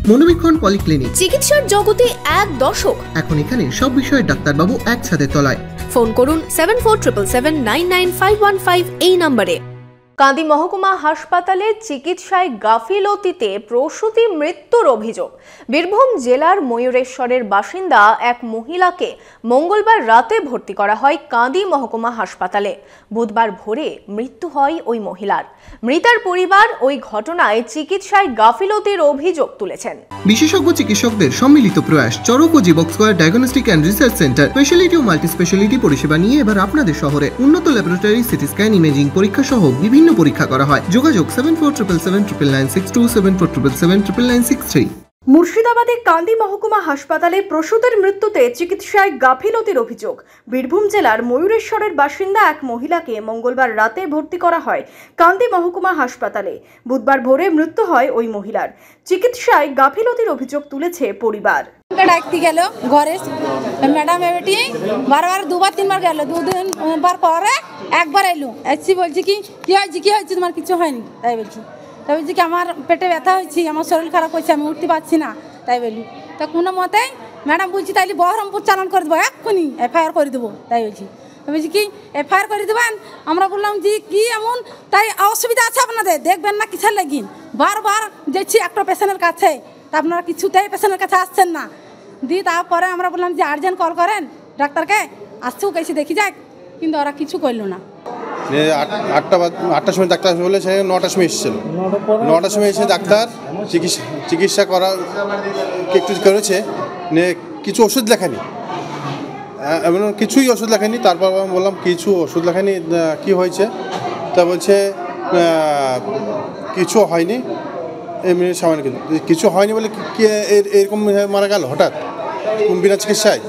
মনোবীক্ষণ polyclinic, চিকিৎসার জগতে এক দশক। এখন এখানে সব বিষয়ে ডাক্তারবাবু এক ছাদের তলায়। ফোন করুন 7477799515 এই নম্বরে। কান্দি মহকুমা হাসপাতালে চিকিৎসায় গাফিলতিতে প্রসূতি মৃত্যুর অভিযোগ। বীরভূম জেলার ময়ূরেশ্বরের বাসিন্দা এক মহিলাকে মঙ্গলবার রাতে ভর্তি করা হয় কান্দি মহকুমা হাসপাতালে। বুধবার ভোরে মৃত্যু হয় ওই মহিলার। মৃতার পরিবার ওই ঘটনায় চিকিৎসায় গাফিলতির অভিযোগ তুলেছেন। বিশেষজ্ঞ চিকিৎসকদের সম্মিলিত প্রয়াস, চরক ও Jivak square diagnostic and research centre speciality ও মাল্টি স্পেশালিটি পরিষেবা নিয়ে এবার আপনাদের শহরে উন্নত ল্যাবরেটরি, সিটি স্ক্যান, ইমেজিং পরীক্ষা সহ বিভিন্ন পরীক্ষা করা হয়। যোগাযোগ 7477799962, 7477799963। মুর্শিদাবাদে কান্দি মহকুমা হাসপাতালে প্রসূতির মৃত্যুতে চিকিৎসায় গাফিলতির অভিযোগ। বীরভূম জেলার ময়ূরেশ্বরের বাসিন্দা এক মহিলাকে মঙ্গলবার রাতে ভর্তি করা হয় কান্দি মহকুমা হাসপাতালে। বুধবার ভোরে মৃত্যু হয় ওই মহিলার। চিকিৎসায় গাফিলতির অভিযোগ তুলেছে পরিবার। ডাকতে গেল ঘরে ম্যাডাম বেটি বারবার দুবার তিনবার গেল, দুদিনবার পরে একবার এলো, এসছি বলছি কি হয়েছে তোমার কিছু হয়নি, তাই বলছি। তাই বলছি কি আমার পেটে ব্যথা হয়েছে, আমার শরীর খারাপ হয়েছে, আমি উঠতে পারছি না, তাই বলি। তা কোনো মতেই ম্যাডাম বলছি তাইলে বহরমপুর চালান করে দেবো, এক্ষুনি এফআইআর করে দেবো, তাই বলছি। বলছি কি এফআইআর করে দেবেন? আমরা বললাম যে কি এমন তাই অসুবিধা আছে আপনাদের, দেখবেন না কিসের লাগিন, বারবার যাচ্ছি একটা পেশেন্টের কাছে, তা আপনারা কিছুতেই পেশেন্টের কাছে আসছেন না। দিয়ে তারপরে আমরা বললাম যে আর্জেন্ট কল করেন ডাক্তারকে, আসছেও কেসে দেখি যাক, কিন্তু ওরা কিছু করলো না। 8টার সময় ডাক্তার বলে, সে 9টার সময় এসেছিল। 9টার সময় এসে ডাক্তার চিকিৎসা করা একটু করেছে, কিছু ওষুধ লেখানি, এমন কিছুই ওষুধ লেখানি। তারপর আমি বললাম কিছু ওষুধ লেখানি, কি হয়েছে? তা বলছে কিছু হয়নি, এমনি সামান্য কিছু হয়নি বলে এরকম মারা গেল হঠাৎ বিনা চিকিৎসায়।